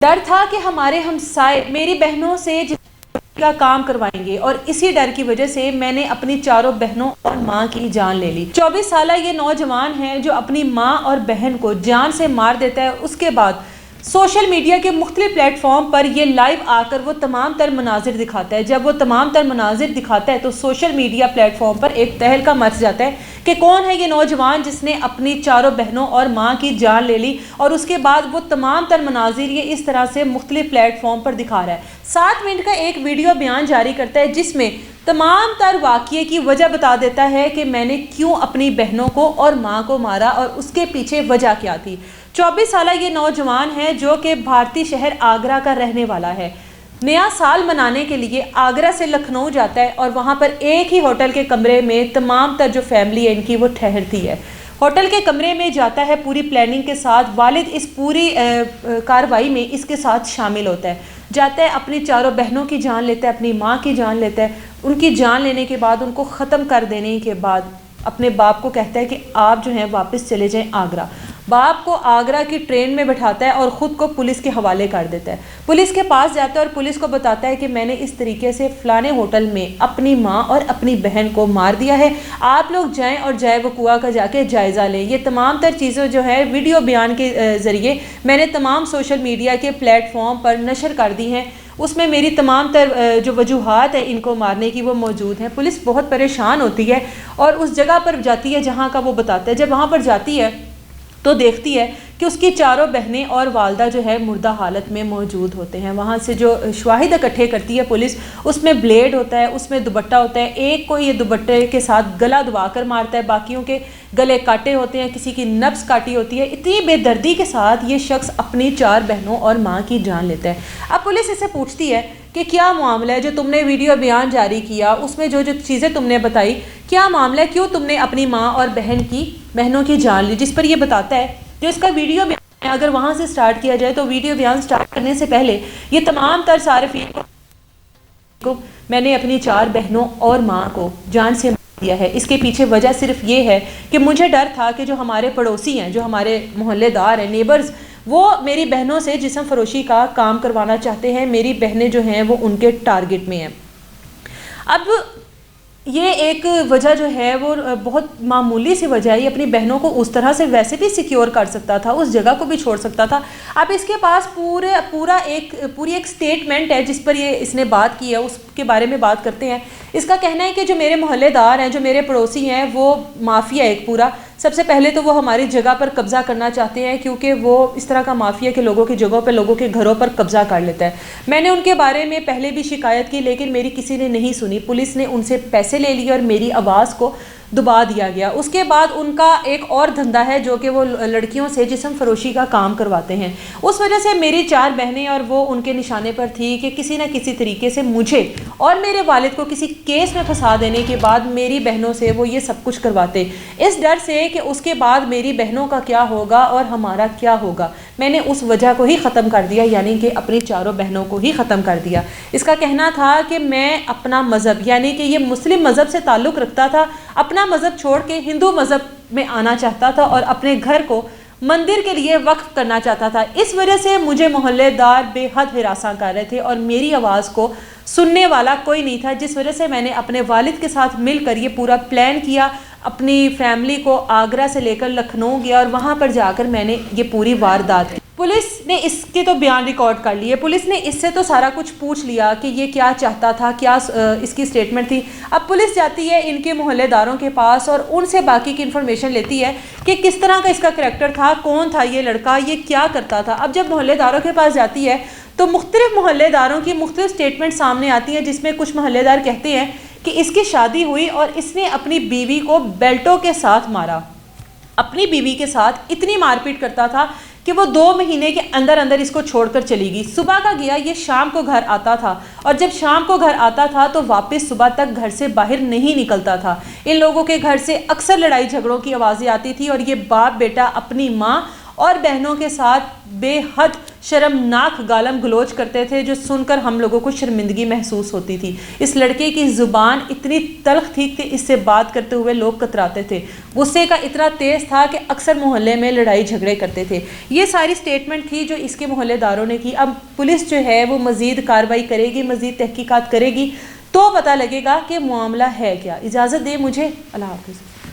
ڈر تھا کہ ہمارے ہمسائے میری بہنوں سے کا کام کروائیں گے، اور اسی ڈر کی وجہ سے میں نے اپنی چاروں بہنوں اور ماں کی جان لے لی۔ 24 سالہ یہ نوجوان ہے جو اپنی ماں اور بہن کو جان سے مار دیتا ہے۔ اس کے بعد سوشل میڈیا کے مختلف پلیٹ فارم پر یہ لائیو آ کر وہ تمام تر مناظر دکھاتا ہے۔ جب وہ تمام تر مناظر دکھاتا ہے تو سوشل میڈیا پلیٹ فارم پر ایک تہلکہ مچ جاتا ہے کہ کون ہے یہ نوجوان جس نے اپنی چاروں بہنوں اور ماں کی جان لے لی، اور اس کے بعد وہ تمام تر مناظر یہ اس طرح سے مختلف پلیٹ فارم پر دکھا رہا ہے۔ 7 منٹ کا ایک ویڈیو بیان جاری کرتا ہے جس میں تمام تر واقعے کی وجہ بتا دیتا ہے کہ میں نے کیوں اپنی بہنوں کو اور ماں کو مارا اور اس کے پیچھے وجہ کیا تھی۔ 24 سالہ یہ نوجوان ہے جو کہ بھارتی شہر آگرہ کا رہنے والا ہے۔ نیا سال منانے کے لیے آگرہ سے لکھنؤ جاتا ہے اور وہاں پر ایک ہی ہوٹل کے کمرے میں تمام تر جو فیملی ہے ان کی وہ ٹھہرتی ہے۔ ہوٹل کے کمرے میں جاتا ہے پوری پلاننگ کے ساتھ، والد اس پوری کارروائی میں اس کے ساتھ شامل ہوتا ہے۔ جاتا ہے اپنی چاروں بہنوں کی جان لیتا ہے، اپنی ماں کی جان لیتا ہے۔ ان کی جان لینے کے بعد ان کو ختم کر دینے کے بعد اپنے باپ کو کہتا ہے کہ آپ جو ہیں واپس چلے جائیں آگرہ۔ باپ کو آگرہ کی ٹرین میں بٹھاتا ہے اور خود کو پولیس کے حوالے کر دیتا ہے۔ پولیس کے پاس جاتا ہے اور پولیس کو بتاتا ہے کہ میں نے اس طریقے سے فلانے ہوٹل میں اپنی ماں اور اپنی بہن کو مار دیا ہے، آپ لوگ جائیں اور جائے وقوع کا جا کے جائزہ لیں۔ یہ تمام تر چیزیں جو ہے ویڈیو بیان کے ذریعے میں نے تمام سوشل میڈیا کے پلیٹ فارم پر نشر کر دی ہیں۔ اس میں میری تمام تر جو وجوہات ہیں ان کو مارنے کی وہ موجود ہیں۔ پولیس بہت پریشان ہوتی ہے اور اس جگہ پر جاتی ہے جہاں کا وہ بتاتا ہے۔ جب وہاں پر جاتی ہے تو دیکھتی ہے کہ اس کی چاروں بہنیں اور والدہ جو ہے مردہ حالت میں موجود ہوتے ہیں۔ وہاں سے جو شواہد اکٹھے کرتی ہے پولیس، اس میں بلیڈ ہوتا ہے، اس میں دوپٹہ ہوتا ہے۔ ایک کو یہ دوپٹے کے ساتھ گلا دبا کر مارتا ہے، باقیوں کے گلے کاٹے ہوتے ہیں، کسی کی نبض کاٹی ہوتی ہے۔ اتنی بے دردی کے ساتھ یہ شخص اپنی 4 بہنوں اور ماں کی جان لیتا ہے۔ اب پولیس اسے پوچھتی ہے کہ کیا معاملہ ہے جو تم نے ویڈیو بیان جاری کیا، اس میں جو چیزیں تم نے بتائی، کیا معاملہ ہے، کیوں تم نے اپنی ماں اور بہنوں کی جان لی؟ جس پر یہ بتاتا ہے جو اس کا ویڈیو بیان ہے، اگر وہاں سے سٹارٹ کیا جائے تو ویڈیو بیان سٹارٹ کرنے سے پہلے یہ تمام تر صارفین کو میں نے اپنی 4 بہنوں اور ماں کو جان سے مار دیا ہے۔ اس کے پیچھے وجہ صرف یہ ہے کہ مجھے ڈر تھا کہ جو ہمارے پڑوسی ہیں، جو ہمارے محلے دار ہیں، نیبرز، وہ میری بہنوں سے جسم فروشی کا کام کروانا چاہتے ہیں، میری بہنیں جو ہیں وہ ان کے ٹارگٹ میں ہیں۔ اب یہ ایک وجہ جو ہے وہ بہت معمولی سی وجہ ہے، یہ اپنی بہنوں کو اس طرح سے ویسے بھی سیکیور کر سکتا تھا، اس جگہ کو بھی چھوڑ سکتا تھا۔ اب اس کے پاس پوری ایک سٹیٹمنٹ ہے جس پر اس نے بات کی ہے، اس کے بارے میں بات کرتے ہیں۔ اس کا کہنا ہے کہ جو میرے محلے دار ہیں، جو میرے پڑوسی ہیں، وہ مافیا ایک پورا، سب سے پہلے تو وہ ہماری جگہ پر قبضہ کرنا چاہتے ہیں، کیونکہ وہ اس طرح کا مافیا کہ لوگوں کی جگہوں پر، لوگوں کے گھروں پر قبضہ کر لیتا ہے۔ میں نے ان کے بارے میں پہلے بھی شکایت کی لیکن میری کسی نے نہیں سنی۔ پولیس نے ان سے پیسے لے لیے اور میری آواز کو دبا دیا گیا۔ اس کے بعد ان کا ایک اور دھندا ہے جو کہ وہ لڑکیوں سے جسم فروشی کا کام کرواتے ہیں۔ اس وجہ سے میری 4 بہنیں اور وہ ان کے نشانے پر تھی کہ کسی نہ کسی طریقے سے مجھے اور میرے والد کو کسی کیس میں پھنسا دینے کے بعد میری بہنوں سے وہ یہ سب کچھ کرواتے، اس ڈر سے کہ اس کے بعد میری بہنوں کا کیا ہوگا اور ہمارا کیا ہوگا۔ میں نے اس وجہ کو ہی ختم کر دیا، یعنی کہ اپنی 4 بہنوں کو ہی ختم کر دیا۔ اس کا کہنا تھا کہ میں اپنا مذہب، یعنی کہ یہ مسلم مذہب سے تعلق رکھتا تھا، اپنا مذہب چھوڑ کے ہندو مذہب میں آنا چاہتا تھا اور اپنے گھر کو مندر کے لیے وقف کرنا چاہتا تھا۔ اس وجہ سے مجھے محلے دار بے حد ہراساں کر رہے تھے اور میری آواز کو سننے والا کوئی نہیں تھا، جس وجہ سے میں نے اپنے والد کے ساتھ مل کر یہ پورا پلان کیا، اپنی فیملی کو آگرہ سے لے کر لکھنؤ گیا اور وہاں پر جا کر میں نے یہ پوری واردات کی۔ پولیس نے اس کے تو بیان ریکارڈ کر لیے، پولیس نے اس سے تو سارا کچھ پوچھ لیا کہ یہ کیا چاہتا تھا، کیا اس کی سٹیٹمنٹ تھی۔ اب پولیس جاتی ہے ان کے محلے داروں کے پاس اور ان سے باقی کی انفارمیشن لیتی ہے کہ کس طرح کا اس کا کریکٹر تھا، کون تھا یہ لڑکا، یہ کیا کرتا تھا۔ اب جب محلے داروں کے پاس جاتی ہے تو مختلف محلے داروں کی مختلف سٹیٹمنٹ سامنے آتی ہیں، جس میں کچھ محلے دار کہتے ہیں کہ اس کی شادی ہوئی اور اس نے اپنی بیوی کو بیلٹوں کے ساتھ مارا، اپنی بیوی کے ساتھ اتنی مار پیٹ کرتا تھا کہ وہ 2 مہینے کے اندر اندر اس کو چھوڑ کر چلی گئی۔ صبح کا گیا، یہ شام کو گھر آتا تھا اور جب شام کو گھر آتا تھا تو واپس صبح تک گھر سے باہر نہیں نکلتا تھا۔ ان لوگوں کے گھر سے اکثر لڑائی جھگڑوں کی آوازیں آتی تھی اور یہ باپ بیٹا اپنی ماں اور بہنوں کے ساتھ بے حد شرمناک گالم گلوچ کرتے تھے جو سن کر ہم لوگوں کو شرمندگی محسوس ہوتی تھی۔ اس لڑکے کی زبان اتنی تلخ تھی کہ اس سے بات کرتے ہوئے لوگ کتراتے تھے۔ غصے کا اتنا تیز تھا کہ اکثر محلے میں لڑائی جھگڑے کرتے تھے۔ یہ ساری سٹیٹمنٹ تھی جو اس کے محلے داروں نے کی۔ اب پولیس جو ہے وہ مزید کارروائی کرے گی، مزید تحقیقات کرے گی تو پتہ لگے گا کہ معاملہ ہے کیا۔ اجازت دے مجھے، اللہ حافظ۔